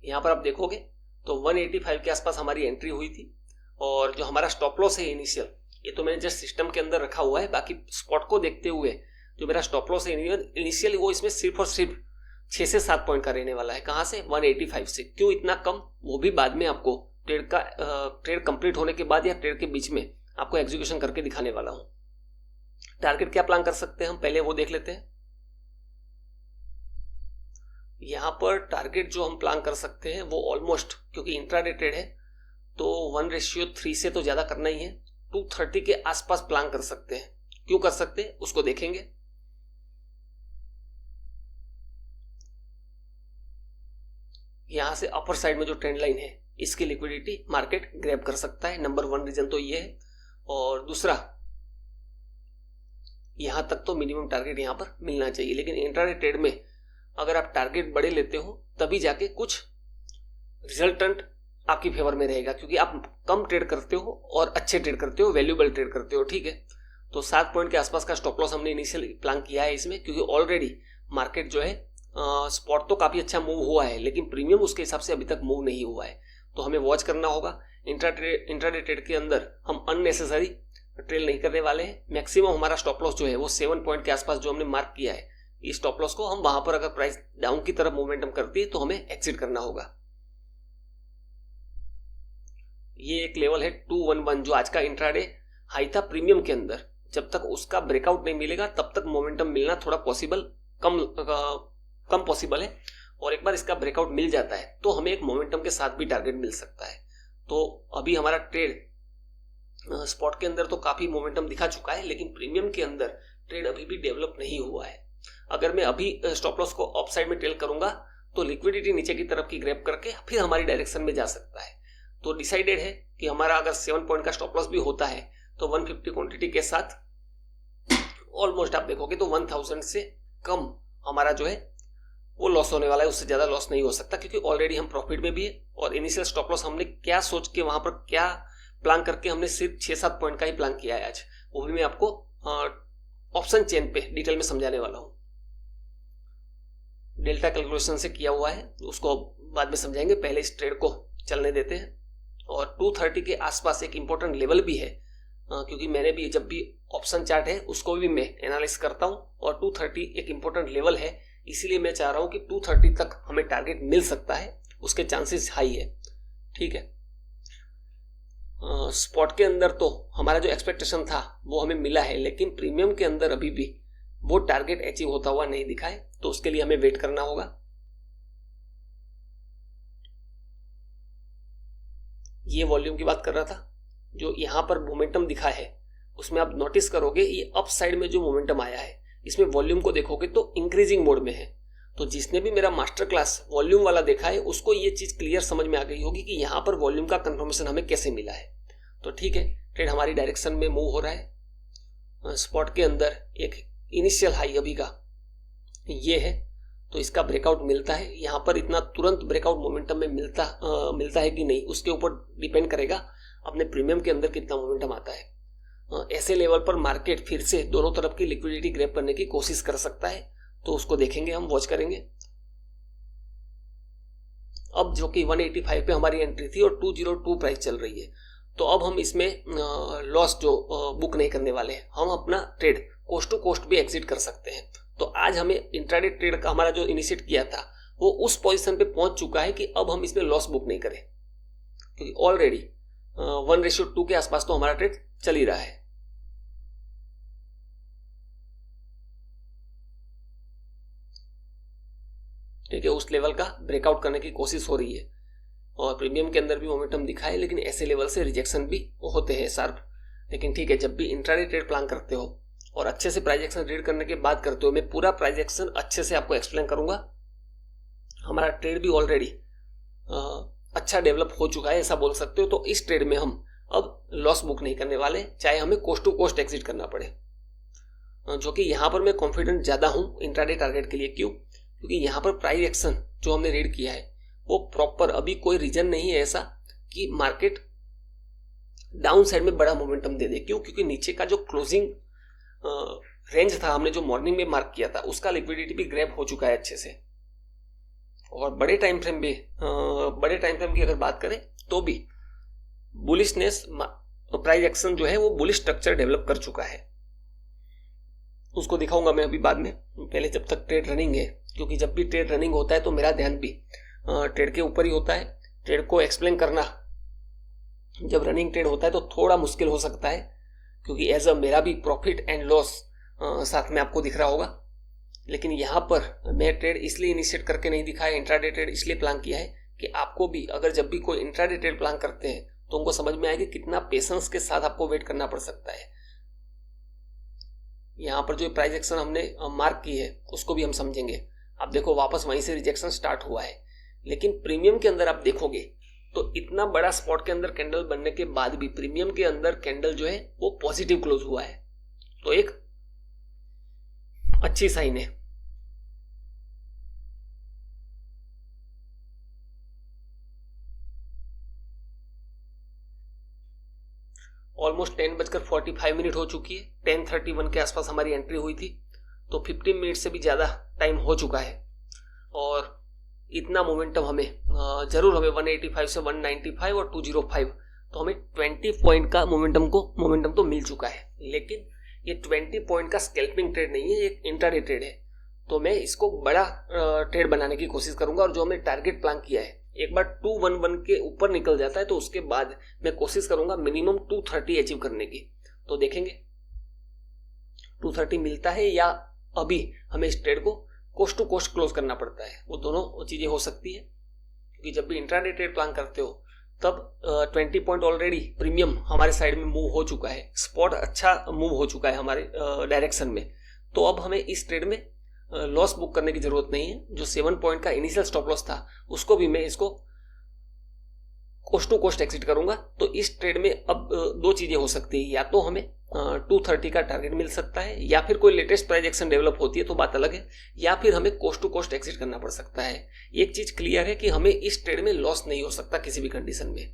यहाँ पर आप देखोगे तो 185 के आसपास हमारी एंट्री हुई थी और जो हमारा स्टॉप लॉस है इनिशियल, ये तो मैंने जस्ट सिस्टम के अंदर रखा हुआ है। बाकी स्पॉट को देखते हुए जो मेरा स्टॉप लॉस है इनिशियल वो इसमें सिर्फ और सिर्फ 6 से 7 पॉइंट का रहने वाला है। कहाँ से, 185 से। क्यों इतना कम, वो भी बाद में आपको ट्रेड कंप्लीट होने के बाद या ट्रेड के बीच में आपको एग्जीक्यूशन करके दिखाने वाला हूं। टारगेट क्या प्लान कर सकते हैं हम पहले वो देख लेते हैं। यहां पर टारगेट जो हम प्लान कर सकते हैं वो ऑलमोस्ट, क्योंकि इंट्राडे ट्रेड है तो 1:3 से तो ज्यादा करना ही है, 230 के आसपास प्लान कर सकते हैं। क्यों कर सकते हैं उसको देखेंगे। यहां से अपर साइड में जो ट्रेंड लाइन है इसकी लिक्विडिटी मार्केट ग्रैब कर सकता है, नंबर 1 रीजन तो ये है। और दूसरा, यहां तक तो मिनिमम टारगेट यहां पर मिलना चाहिए। लेकिन इंट्राडे ट्रेड में अगर आप टारगेट बड़े लेते हो तभी जाके कुछ रिजल्टेंट आपकी फेवर में रहेगा, क्योंकि आप कम ट्रेड करते हो और अच्छे ट्रेड करते हो, वैल्यूएबल ट्रेड करते हो। ठीक है, तो 7 पॉइंट के आसपास का स्टॉप लॉस हमने इनिशियल प्लान किया है इसमें, क्योंकि ऑलरेडी मार्केट जो है स्पॉट तो काफ़ी अच्छा मूव हुआ है, लेकिन प्रीमियम उसके हिसाब से अभी तक मूव नहीं हुआ है, तो हमें वॉच करना होगा। इंट्राडे ट्रेड के अंदर हम अननेसेसरी ट्रेल नहीं करने वाले हैं। मैक्सिमम हमारा स्टॉप लॉस जो है वो 7 पॉइंट के आसपास जो हमने मार्क किया है, इस स्टॉप लॉस को हम वहां पर अगर प्राइस डाउन की तरफ मोमेंटम करती है तो हमें एक्सिट करना होगा। ये एक लेवल है 211 जो आज का इंट्राडे हाई था प्रीमियम के अंदर। जब तक उसका ब्रेकआउट नहीं मिलेगा तब तक मोमेंटम मिलना थोड़ा पॉसिबल कम पॉसिबल है, और एक बार इसका ब्रेकआउट मिल जाता है तो हमें एक मोमेंटम के साथ भी टारगेट मिल सकता है। तो अभी हमारा ट्रेड स्पॉट के अंदर तो काफी मोमेंटम दिखा चुका है, लेकिन प्रीमियम के अंदर ट्रेड अभी भी डेवलप नहीं हुआ है। अगर मैं अभी स्टॉप लॉस को अप साइड में ट्रेल करूंगा तो लिक्विडिटी नीचे की तरफ की ग्रैब करके फिर हमारी डायरेक्शन में जा सकता है। तो डिसाइडेड है कि हमारा अगर 7 पॉइंट का स्टॉप लॉस भी होता है तो 150 क्वांटिटी के साथ ऑलमोस्ट आप देखोगे तो 1000 से कम हमारा जो है वो लॉस होने वाला है, उससे ज्यादा लॉस नहीं हो सकता, क्योंकि ऑलरेडी हम प्रॉफिट में भी है। और इनिशियल स्टॉप लॉस हमने क्या सोच के वहां पर क्या प्लान करके हमने सिर्फ 6-7 पॉइंट का ही प्लान किया है आज, वो भी मैं आपको ऑप्शन चेन पे डिटेल में समझाने वाला हूं। डेल्टा कैलकुलेशन से किया हुआ है, उसको बाद में समझाएंगे, पहले इस ट्रेड को चलने देते हैं। और 230 के आसपास एक इंपॉर्टेंट लेवल भी है, क्योंकि मैंने भी जब भी ऑप्शन चार्ट है उसको भी मैं एनालिसिस करता हूं, और 230 एक इंपॉर्टेंट लेवल है, इसीलिए मैं चाह रहा हूं कि 230 तक हमें टारगेट मिल सकता है, उसके चांसेस हाई है। ठीक है, स्पॉट के अंदर तो हमारा जो एक्सपेक्टेशन था वो हमें मिला है, लेकिन प्रीमियम के अंदर अभी भी वो टारगेट अचीव होता हुआ नहीं दिखा है, तो उसके लिए हमें वेट करना होगा। ये वॉल्यूम की बात कर रहा था, जो यहां पर मोमेंटम दिखा है उसमें आप नोटिस करोगे ये अप साइड में जो मोमेंटम आया है इसमें वॉल्यूम को देखोगे तो इंक्रीजिंग मोड में है। तो जिसने भी मेरा मास्टर क्लास वॉल्यूम वाला देखा है उसको ये चीज क्लियर समझ में आ गई होगी कि यहाँ पर वॉल्यूम का कंफर्मेशन हमें कैसे मिला है। तो ठीक है, ट्रेड हमारी डायरेक्शन में मूव हो रहा है। स्पॉट के अंदर एक इनिशियल हाई अभी का ये है, तो इसका ब्रेकआउट मिलता है यहाँ पर, इतना तुरंत ब्रेकआउट मोमेंटम में मिलता है कि नहीं उसके ऊपर डिपेंड करेगा अपने प्रीमियम के अंदर कितना मोमेंटम आता है। ऐसे लेवल पर मार्केट फिर से दोनों तरफ की लिक्विडिटी ग्रैब करने की कोशिश कर सकता है, तो उसको देखेंगे, हम वॉच करेंगे। अब जो कि 185 पे हमारी एंट्री थी और 202 प्राइस चल रही है, तो अब हम इसमें लॉस जो बुक नहीं करने वाले हैं, हम अपना ट्रेड कोस्ट टू कोस्ट भी एग्जिट कर सकते हैं। तो आज हमें इंट्राडे ट्रेड का हमारा जो इनिशिएट किया था वो उस पोजीशन पे पहुंच चुका है कि अब हम इसमें लॉस बुक नहीं करें, क्योंकि ऑलरेडी 1:2 के आसपास तो हमारा ट्रेड चल ही रहा है। ठीक है, उस लेवल का ब्रेकआउट करने की कोशिश हो रही है, और प्रीमियम के अंदर भी मोमेंटम दिखा है, लेकिन ऐसे लेवल से रिजेक्शन भी होते हैं शार्प। लेकिन ठीक है, जब भी इंट्राडे ट्रेड प्लान करते हो और अच्छे से प्राइस एक्शन रीड करने के बाद करते हो, मैं पूरा प्राइस एक्शन अच्छे से आपको एक्सप्लेन करूंगा। हमारा ट्रेड भी ऑलरेडी अच्छा डेवलप हो चुका है, ऐसा बोल सकते हो। तो इस ट्रेड में हम अब लॉस बुक नहीं करने वाले, चाहे हमें कोस्ट टू कोस्ट एग्जिट करना पड़े, जो कि यहाँ पर मैं कॉन्फिडेंट ज्यादा हूँ इंट्राडे टारगेट के लिए। क्यों? क्योंकि यहाँ पर प्राइस एक्शन जो हमने रीड किया है वो प्रॉपर, अभी कोई रीजन नहीं है ऐसा कि मार्केट डाउन साइड में बड़ा मोमेंटम दे दे। क्यों? क्योंकि नीचे का जो क्लोजिंग रेंज था हमने जो मॉर्निंग में मार्क किया था उसका लिक्विडिटी भी ग्रैब हो चुका है अच्छे से, और बड़े टाइम फ्रेम की अगर बात करें तो भी बुलिशनेस प्राइस एक्शन जो है वो बुलिश स्ट्रक्चर डेवलप कर चुका है। उसको दिखाऊंगा मैं अभी बाद में, पहले जब तक ट्रेड रनिंग है, क्योंकि जब भी ट्रेड रनिंग होता है तो मेरा ध्यान भी ट्रेड के ऊपर ही होता है। ट्रेड को एक्सप्लेन करना जब रनिंग ट्रेड होता है तो थोड़ा मुश्किल हो सकता है, क्योंकि एज अ मेरा भी प्रॉफिट एंड लॉस साथ में आपको दिख रहा होगा। लेकिन यहाँ पर मैं ट्रेड इसलिए इनिशिएट करके नहीं दिखाया, इंट्राडे ट्रेड इसलिए प्लान किया है कि आपको भी अगर जब भी कोई इंट्राडे ट्रेड प्लान करते हैं तो उनको समझ में आएगा कितना पेशेंस के साथ आपको वेट करना पड़ सकता है। यहाँ पर जो प्राइस एक्शन हमने मार्क की है उसको भी हम समझेंगे। आप देखो वापस वहीं से रिजेक्शन स्टार्ट हुआ है, लेकिन प्रीमियम के अंदर आप देखोगे तो इतना बड़ा स्पॉट के अंदर कैंडल बनने के बाद भी प्रीमियम के अंदर कैंडल जो है वो पॉजिटिव क्लोज हुआ है, तो एक अच्छी साइन है। ऑलमोस्ट 10:45 हो चुकी है, 10:31 के आसपास हमारी एंट्री हुई थी, तो 15 मिनट से भी ज्यादा टाइम हो चुका है। और इतना मोमेंटम हमें जरूर हमें 185 से 195 और 205, तो हमें 20 पॉइंट का मोमेंटम तो मिल चुका है। लेकिन ये 20 पॉइंट का स्कैल्पिंग ट्रेड नहीं है, एक इंट्राडे ट्रेड है। तो मैं इसको बड़ा ट्रेड बनाने की कोशिश करूंगा, और जो हमने टारगेट प्लान किया है, एक बार 211 के ऊपर निकल जाता है तो उसके बाद मैं कोशिश करूंगा मिनिमम 230 अचीव करने की। तो देखेंगे 230 मिलता है या अभी हमें इस ट्रेड को कोस्ट टू कोस्ट क्लोज करना पड़ता है। वो दोनों चीजें हो सकती है, क्योंकि जब भी इंट्राडे ट्रेड प्लान करते हो तब 20 पॉइंट ऑलरेडी प्रीमियम हमारे साइड में मूव हो चुका है, स्पॉट अच्छा मूव हो चुका है हमारे डायरेक्शन में। तो अब हमें इस ट्रेड में लॉस बुक करने की जरूरत नहीं है। जो 7 पॉइंट का इनिशियल स्टॉप लॉस था उसको भी मैं इसको कोस्ट टू कोस्ट एक्सिट करूंगा। तो इस ट्रेड में अब दो चीजें हो सकती है, या तो हमें 230 का टारगेट मिल सकता है, या फिर कोई लेटेस्ट प्राइस एक्शन डेवलप होती है तो बात अलग है, या फिर हमें कोस्ट टू कोस्ट एक्सिट करना पड़ सकता है। एक चीज क्लियर है कि हमें इस ट्रेड में लॉस नहीं हो सकता किसी भी कंडीशन में।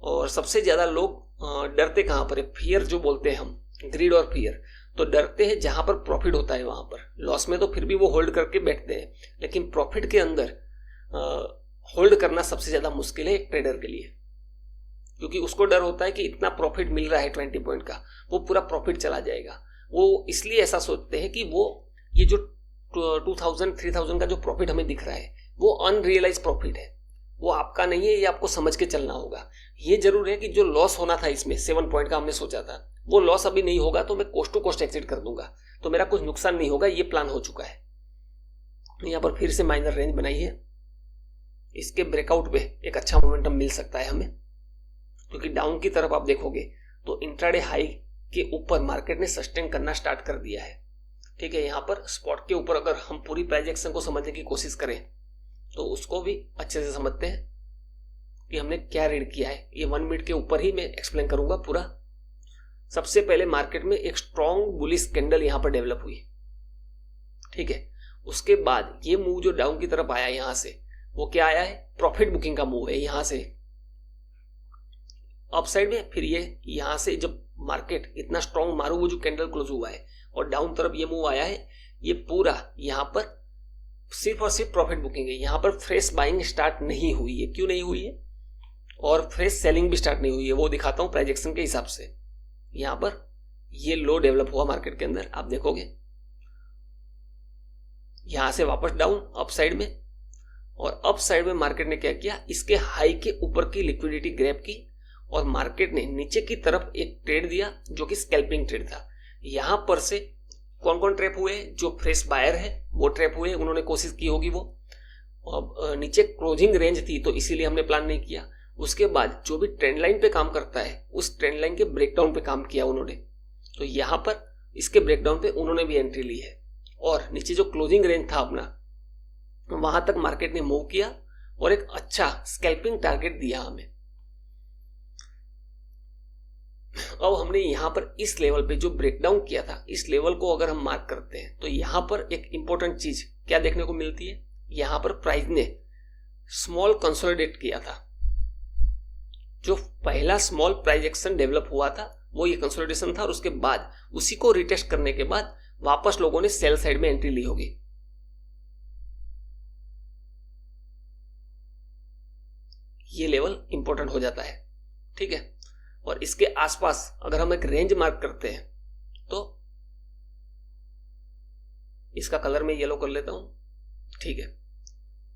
और सबसे ज्यादा लोग डरते कहां पर है, फियर जो बोलते हैं हम, ग्रीड और फियर। तो डरते हैं जहां पर प्रॉफिट होता है वहां पर, लॉस में तो फिर भी वो होल्ड करके बैठते हैं, लेकिन प्रॉफिट के अंदर होल्ड करना सबसे ज्यादा मुश्किल है एक ट्रेडर के लिए, क्योंकि उसको डर होता है कि इतना प्रॉफिट मिल रहा है 20 पॉइंट का, वो पूरा प्रॉफिट चला जाएगा। वो इसलिए ऐसा सोचते हैं कि वो ये जो 2000 3000 का जो प्रॉफिट हमें दिख रहा है वो अनरियलाइज प्रॉफिट है, वो आपका नहीं है, ये आपको समझ के चलना होगा। ये जरूर है कि जो लॉस होना था इसमें 7 पॉइंट का हमने सोचा था, वो लॉस अभी नहीं होगा, तो मैं कोस्ट टू कोस्ट एक्सिट कर दूंगा, तो मेरा कुछ नुकसान नहीं होगा, ये प्लान हो चुका है। यहां पर फिर से माइनर रेंज बनाई है, इसके ब्रेकआउट पे एक अच्छा मोमेंटम मिल सकता है हमें, क्योंकि डाउन की तरफ आप देखोगे तो इंट्राडे हाई के ऊपर मार्केट ने सस्टेन करना स्टार्ट कर दिया है। ठीक है, यहां पर स्पॉट के ऊपर अगर हम पूरी प्राइस एक्शन को समझने की कोशिश करें तो उसको भी अच्छे से समझते हैं कि हमने क्या रीड किया है। ये 1 मिनट के ऊपर ही मैं एक्सप्लेन करूंगा पूरा। सबसे पहले मार्केट में एक स्ट्रॉन्ग बुलिश कैंडल यहां पर डेवलप हुई, ठीक है। उसके बाद ये मूव जो डाउन की तरफ आया यहां से, वो क्या आया है, प्रॉफिट बुकिंग का मूव है। यहां से अपसाइड में, फिर ये यहां से जब मार्केट इतना स्ट्रॉन्ग मारू वो जो कैंडल क्लोज हुआ है और डाउन तरफ ये मूव आया है, ये पूरा यहां पर सिर्फ और सिर्फ प्रॉफिट बुकिंग है। यहां पर फ्रेश बाइंग स्टार्ट नहीं हुई है। क्यों नहीं हुई है, और फ्रेश सेलिंग भी स्टार्ट नहीं हुई है, वो दिखाता हूं प्राइस एक्शन के हिसाब से। यहां पर ये लो डेवलप हुआ मार्केट के अंदर, आप देखोगे यहां से वापस डाउन अपसाइड में, और अपसाइड में मार्केट ने क्या किया, इसके हाई के ऊपर की लिक्विडिटी ग्रैब की और मार्केट ने नीचे की तरफ एक ट्रेड दिया जो कि स्कैल्पिंग ट्रेड था। यहां पर से कौन कौन ट्रैप हुए, जो फ्रेश बायर है वो ट्रैप हुए, उन्होंने कोशिश की होगी वो। अब नीचे क्लोजिंग रेंज थी तो इसीलिए हमने प्लान नहीं किया। उसके बाद जो भी ट्रेंड लाइन पे काम करता है उस ट्रेंड लाइन के ब्रेकडाउन पे काम किया उन्होंने, तो यहां पर इसके ब्रेकडाउन पे उन्होंने भी एंट्री ली है, और नीचे जो क्लोजिंग रेंज था अपना वहां तक मार्केट ने मूव किया और एक अच्छा स्कैल्पिंग टारगेट दिया हमें। अब हमने यहां पर इस लेवल पे जो ब्रेकडाउन किया था, इस लेवल को अगर हम मार्क करते हैं तो यहां पर एक इंपॉर्टेंट चीज क्या देखने को मिलती है, यहां पर प्राइस ने स्मॉल कंसोलिडेट किया था। जो पहला स्मॉल प्राइस एक्शन डेवलप हुआ था वो ये कंसोलिडेशन था, और उसके बाद उसी को रिटेस्ट करने के बाद वापस लोगों ने सेल साइड में एंट्री ली होगी। ये लेवल इंपॉर्टेंट हो जाता है, ठीक है। और इसके आसपास अगर हम एक रेंज मार्क करते हैं तो इसका कलर मैं येलो कर लेता हूं, ठीक है।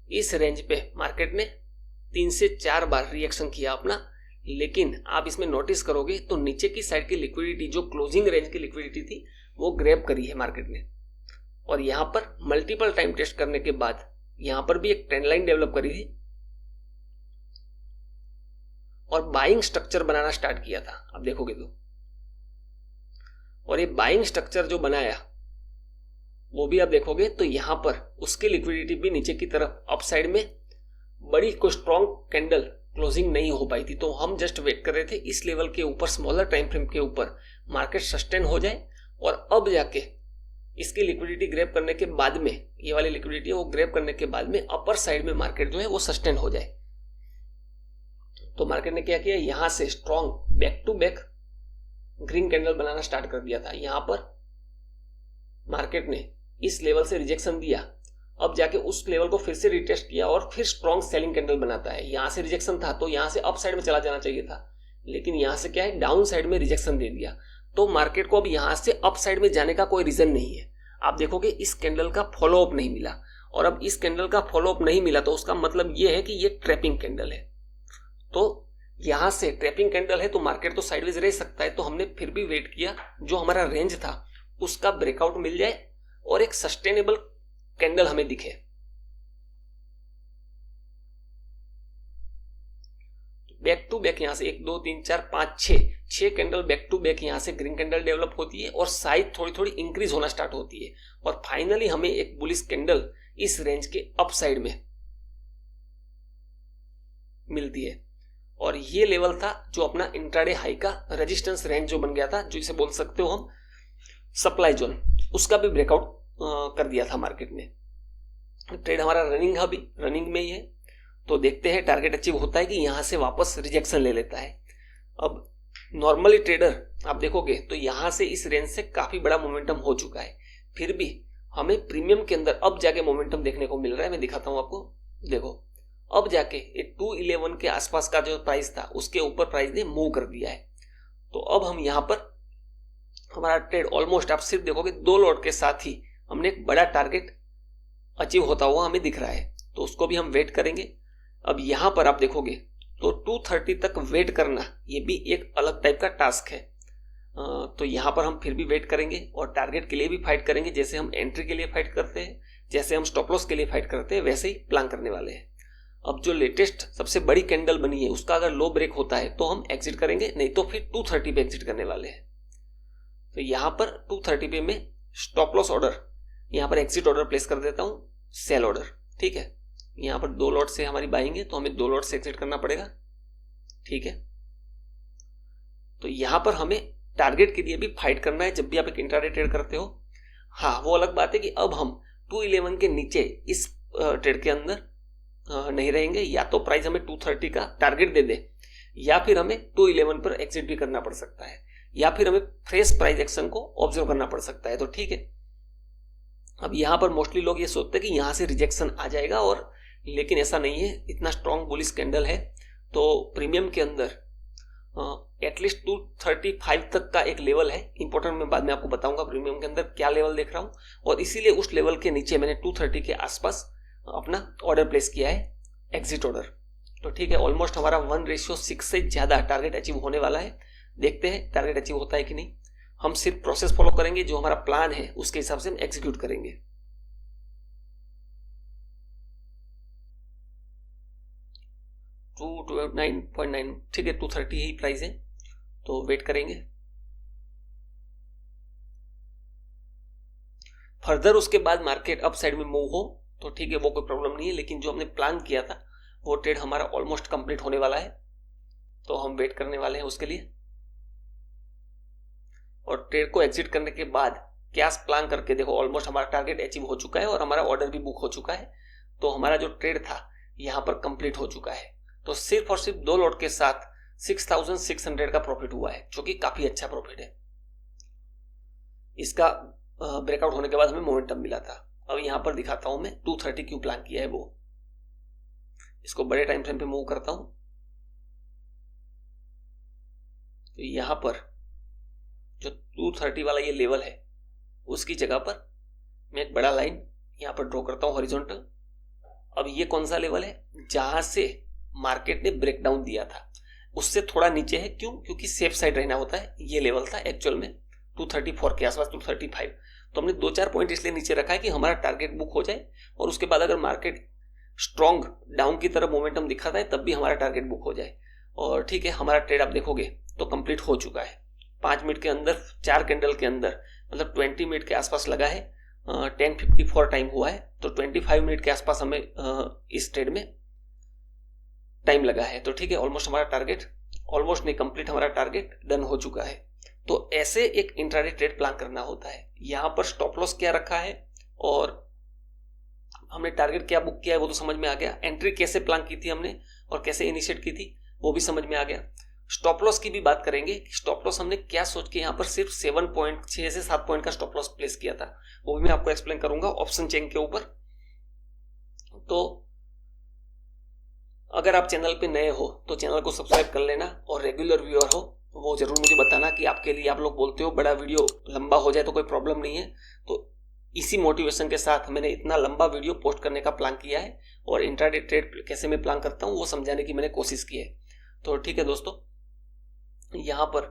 इस रेंज पे मार्केट ने 3 से 4 बार रिएक्शन किया अपना, लेकिन आप इसमें नोटिस करोगे तो नीचे की साइड की लिक्विडिटी, जो क्लोजिंग रेंज की लिक्विडिटी थी, वो ग्रैब करी है मार्केट ने। और यहां पर मल्टीपल टाइम टेस्ट करने के बाद यहां पर भी एक ट्रेंड लाइन डेवलप करी थी और बाइंग स्ट्रक्चर बनाना स्टार्ट किया था, आप देखोगे तो। और ये बाइंग स्ट्रक्चर जो बनाया वो भी आप देखोगे तो यहां पर उसकी लिक्विडिटी भी नीचे की तरफ अपसाइड में बड़ी कोई स्ट्रॉन्ग कैंडल क्लोजिंग नहीं हो पाई थी। तो हम जस्ट वेट कर रहे थे इस लेवल के ऊपर, स्मॉलर टाइम फ्रेम के ऊपर मार्केट सस्टेन हो जाए और अब जाके इसकी लिक्विडिटी ग्रैब करने के बाद में, ये वाली लिक्विडिटी है वो ग्रैब करने के बाद में अपर साइड में मार्केट जो है वो सस्टेन हो जाए। तो मार्केट ने क्या किया, यहां से strong back to back green candle बनाना स्टार्ट कर दिया था। यहां पर मार्केट ने इस लेवल से रिजेक्शन दिया अब जाके उस लेवल को फिर से रिटेस्ट किया और फिर स्ट्रॉन्ग सेलिंग कैंडल बनाता है। यहां से रिजेक्शन था तो यहां से अप साइड में चला जाना चाहिए था, लेकिन यहां से क्या है, डाउन साइड में रिजेक्शन दे दिया। तो मार्केट को अब यहां से अप साइड में जाने का कोई रीजन नहीं है। आप देखोगे इस कैंडल का फॉलो अप नहीं मिला, और अब इस कैंडल का फॉलो अप नहीं मिला तो उसका मतलब यह है कि ये ट्रैपिंग कैंडल है। तो यहां से ट्रैपिंग कैंडल है तो मार्केट तो साइडवेज रह सकता है। तो हमने फिर भी वेट किया जो हमारा रेंज था उसका ब्रेकआउट मिल जाए और एक सस्टेनेबल कैंडल हमें दिखे। बैक टू बैक यहां से 1 2 3 4 5 6 कैंडल बैक टू बैक यहां से ग्रीन कैंडल डेवलप होती है और साइज थोड़ी थोड़ी इंक्रीज होना स्टार्ट होती है, और फाइनली हमें एक बुलिश कैंडल इस रेंज के अप साइड में मिलती है। और ये लेवल था जो अपना इंट्राडे हाई का रेजिस्टेंस रेंज जो बन गया था, जो इसे बोल सकते हो हम सप्लाई जोन, उसका भी ब्रेकआउट कर दिया था मार्केट ने। ट्रेड हमारा रनिंग में ही है। तो देखते हैं टारगेट अचीव होता है कि यहां से वापस रिजेक्शन ले लेता है। अब नॉर्मली ट्रेडर आप देखोगे तो यहां से इस रेंज से काफी बड़ा मोमेंटम हो चुका है, फिर भी हमें प्रीमियम के अंदर अब जाके मोमेंटम देखने को मिल रहा है। मैं दिखाता हूं आपको, देखो अब जाके ये 211 के आसपास का जो प्राइस था उसके ऊपर प्राइस ने मूव कर दिया है। तो अब हम यहां पर हमारा ट्रेड ऑलमोस्ट आप सिर्फ देखोगे 2 लॉट के साथ ही हमने एक बड़ा टारगेट अचीव होता हुआ हमें दिख रहा है, तो उसको भी हम वेट करेंगे। अब यहां पर आप देखोगे तो 230 तक वेट करना ये भी एक अलग टाइप का टास्क है। तो यहां पर हम फिर भी वेट करेंगे और टारगेट के लिए भी फाइट करेंगे, जैसे हम एंट्री के लिए फाइट करते हैं, जैसे हम स्टॉप लॉस के लिए फाइट करते हैं, वैसे ही प्लान करने वाले हैं। अब जो लेटेस्ट सबसे बड़ी कैंडल बनी है उसका अगर लो ब्रेक होता है तो हम एग्जिट करेंगे, नहीं तो फिर 230 पे एग्जिट करने वाले हैं। तो यहां पर 230 पे मैं स्टॉप लॉस ऑर्डर, यहां पर एग्जिट ऑर्डर प्लेस कर देता हूं, सेल ऑर्डर, ठीक है। यहां पर 2 लॉट से हमारी बाइंग है तो हमें 2 लॉट से एग्जिट करना पड़ेगा, ठीक है। तो यहां पर हमें टारगेट के लिए भी फाइट करना है जब भी आप एक इंट्राडे ट्रेड करते हो। हाँ, वो अलग बात है कि अब हम 211 के नीचे इस ट्रेड के अंदर नहीं रहेंगे, या तो प्राइस हमें 230 का टारगेट दे दे, या फिर हमें 211 पर एग्जिट भी करना पड़ सकता है, या फिर हमें फ्रेश प्राइस एक्शन को ऑब्जर्व करना पड़ सकता है। तो ठीक है, अब यहां पर मोस्टली लोग ये सोचते हैं कि यहां से रिजेक्शन आ जाएगा, और लेकिन ऐसा नहीं है। इतना स्ट्रॉन्ग बुलिश कैंडल है तो प्रीमियम के अंदर एटलीस्ट 235 तक का एक लेवल है इंपॉर्टेंट। मैं बाद में आपको बताऊंगा प्रीमियम के अंदर क्या लेवल देख रहा हूं, और इसीलिए उस लेवल के नीचे मैंने 230 के आसपास अपना ऑर्डर प्लेस किया है, एग्जिट ऑर्डर। तो ठीक है, ऑलमोस्ट हमारा 1:6 से ज्यादा टारगेट अचीव होने वाला है। देखते हैं टारगेट अचीव होता है कि नहीं। हम सिर्फ प्रोसेस फॉलो करेंगे, जो हमारा प्लान है उसके हिसाब से हम एग्जीक्यूट करेंगे। 229.9, ठीक है, 230 ही प्राइस है, तो वेट करेंगे। फर्दर उसके बाद मार्केट अप साइड में मूव हो तो ठीक है, वो कोई प्रॉब्लम नहीं है, लेकिन जो हमने प्लान किया था वो ट्रेड हमारा ऑलमोस्ट कंप्लीट होने वाला है, तो हम वेट करने वाले हैं उसके लिए। और ट्रेड को एग्जिट करने के बाद कैश प्लान करके देखो, ऑलमोस्ट हमारा टारगेट अचीव हो चुका है और हमारा ऑर्डर भी बुक हो चुका है। तो हमारा जो ट्रेड था यहां पर कंप्लीट हो चुका है। तो सिर्फ और सिर्फ 2 लॉट के साथ 6600 का प्रॉफिट हुआ है, जो कि काफी अच्छा प्रॉफिट है। इसका ब्रेकआउट होने के बाद हमें मोमेंटम मिला था। अब यहां पर दिखाता हूं मैं 230 क्यों प्लान किया है वो। इसको बड़े टाइम फ्रेम पे मूव करता हूं, तो यहां पर जो 230 वाला ये लेवल है उसकी जगह पर मैं एक बड़ा लाइन यहां पर ड्रॉ करता हूं हॉरिजॉन्टल। अब ये कौन सा लेवल है, जहां से मार्केट ने ब्रेकडाउन दिया था उससे थोड़ा नीचे है। क्यों? क्योंकि सेफ साइड रहना होता है। ये लेवल था एक्चुअल में 234 के आसपास, 235। तो हमने 2-4 पॉइंट इसलिए नीचे रखा है कि हमारा टारगेट बुक हो जाए, और उसके बाद अगर मार्केट स्ट्रॉन्ग डाउन की तरफ मोमेंटम दिखाता है तब भी हमारा टारगेट बुक हो जाए। और ठीक है, हमारा ट्रेड आप देखोगे तो कंप्लीट हो चुका है 5 मिनट के अंदर, 4 कैंडल के अंदर, मतलब 20 मिनट के आसपास लगा है। 10:54 टाइम हुआ है, तो 25 मिनट के आसपास हमें इस ट्रेड में टाइम लगा है। तो ठीक है, ऑलमोस्ट हमारा टारगेट, ऑलमोस्ट नहीं, कंप्लीट हमारा टारगेट डन हो चुका है। तो ऐसे एक इंट्राडे ट्रेड प्लान करना होता है। यहां पर स्टॉप लॉस क्या रखा है और हमने टारगेट क्या बुक किया है वो तो समझ में आ गया। एंट्री कैसे प्लान की थी हमने और कैसे इनिशिएट की थी वो भी समझ में आ गया। स्टॉप लॉस की भी बात करेंगे। स्टॉप लॉस हमने क्या सोच के यहाँ पर सिर्फ 6 से 7 पॉइंट का स्टॉप लॉस प्लेस किया था, वो भी मैं आपको एक्सप्लेन करूंगा ऑप्शन चेन के ऊपर। तो अगर आप चैनल पे नए हो तो चैनल को सब्सक्राइब कर लेना, और रेगुलर व्यूअर हो वो जरूर मुझे बताना कि आपके लिए, आप लोग बोलते हो बड़ा वीडियो लंबा हो जाए तो कोई प्रॉब्लम नहीं है। तो इसी मोटिवेशन के साथ मैंने इतना लंबा वीडियो पोस्ट करने का प्लान किया है, और इंट्राडे ट्रेड कैसे मैं प्लान करता हूँ वो समझाने की मैंने कोशिश की है। तो ठीक है दोस्तों, यहाँ पर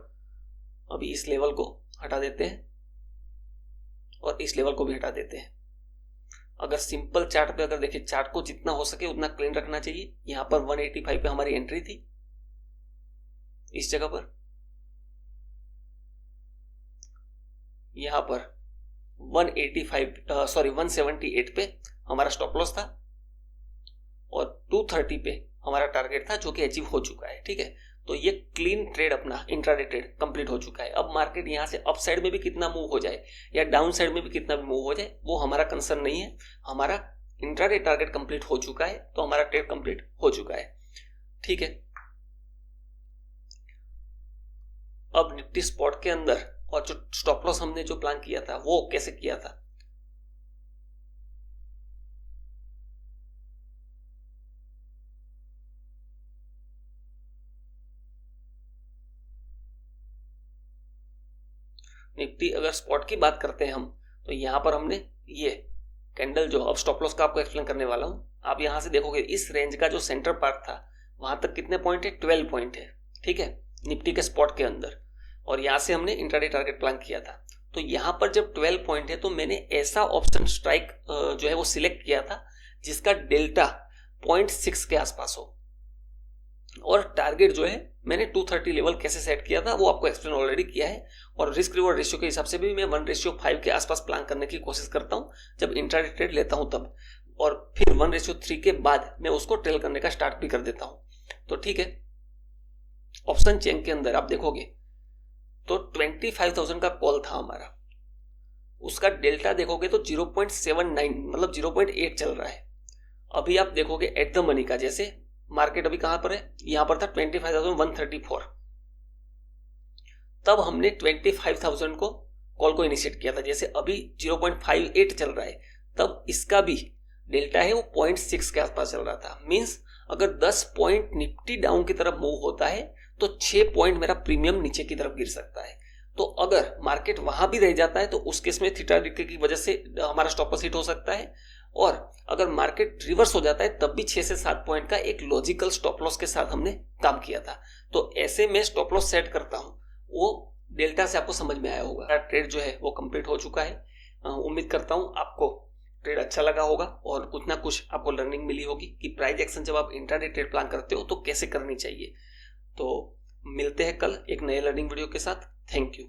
अभी इस लेवल को हटा देते हैं और इस लेवल को भी हटा देते हैं। अगर सिंपल चार्ट पे अगर देखिए, चार्ट को जितना हो सके उतना क्लीन रखना चाहिए। यहाँ पर 185 पे हमारी एंट्री थी, इस जगह पर यहाँ पर 178 पे हमारा स्टॉप लॉस था, और 230 पे हमारा टारगेट था जो कि अचीव हो चुका है। ठीक है, तो ये क्लीन ट्रेड अपना इंट्राडे ट्रेड कंप्लीट हो चुका है। अब मार्केट यहाँ से अप साइड में भी कितना मूव हो जाए या डाउन साइड में भी कितना भी मूव हो जाए वो हमारा कंसर्न नहीं है। हमारा इंट्राडे टारगेट कंप्लीट हो चुका है, तो हमारा ट्रेड कंप्लीट हो चुका है। ठीक है, अब निफ्टी स्पॉट के अंदर और जो स्टॉप लॉस हमने जो प्लान किया था वो कैसे किया था, निफ्टी अगर स्पॉट की बात करते हैं हम, तो यहां पर हमने ये कैंडल जो, अब स्टॉप लॉस का आपको एक्सप्लेन करने वाला हूं। आप यहां से देखोगे इस रेंज का जो सेंटर पार्ट था वहां तक कितने पॉइंट है, 12 पॉइंट है। ठीक है, निफ्टी के स्पॉट के अंदर, और यहां से हमने इंट्राडे टारगेट प्लान किया था। तो यहां पर जब 12 पॉइंट है तो मैंने ऐसा ऑप्शन स्ट्राइक जो है वो सिलेक्ट किया था जिसका डेल्टा 0.6 के आसपास हो, और टारगेट जो है मैंने 230 लेवल कैसे सेट किया था वो आपको एक्सप्लेन ऑलरेडी किया है। और रिस्क रिवॉर्ड रेशियो के हिसाब से भी मैं 1:5 के आसपास प्लान करने की कोशिश करता हूं जब इंट्राडे ट्रेड लेता हूं तब, और फिर 1:3 के बाद मैं उसको ट्रेल करने का स्टार्ट भी कर देता हूं। तो ठीक है, ऑप्शन चेन के अंदर आप देखोगे तो 25,000 का कॉल था हमारा, उसका डेल्टा देखोगे तो 0.79 मतलब 0.8 चल रहा है। अभी आप देखोगे एट द मनी का, जैसे मार्केट अभी कहां पर है, यहां पर था 25,134, तब हमने 25,000 को कॉल को इनिशिएट किया था। जैसे अभी 0.58 चल रहा है, तब इसका भी डेल्टा है वो 0.6 के आसपास चल रहा था। मींस अगर 10 पॉइंट निफ्टी डाउन की तरफ मूव होता है तो 6 पॉइंट मेरा प्रीमियम नीचे की तरफ गिर सकता है। तो अगर मार्केट वहां भी रह जाता है तो उस केस में थीटा डिके की वजह से हमारा स्टॉप लॉस हिट हो सकता है, और अगर मार्केट रिवर्स हो जाता है तब भी 6 से 7 पॉइंट का एक लॉजिकल स्टॉप लॉस के साथ हमने काम किया था। तो ऐसे में स्टॉप लॉस सेट करता हूं, वो डेल्टा से आपको समझ में आया होगा। ट्रेड जो है वो कंप्लीट हो चुका है। उम्मीद करता हूं आपको ट्रेड अच्छा लगा होगा और कुछ ना कुछ आपको लर्निंग मिली होगी कि प्राइस एक्शन जब आप इंट्राडे ट्रेड प्लान करते हो तो कैसे करनी चाहिए। तो मिलते हैं कल एक नए लर्निंग वीडियो के साथ। Thank you.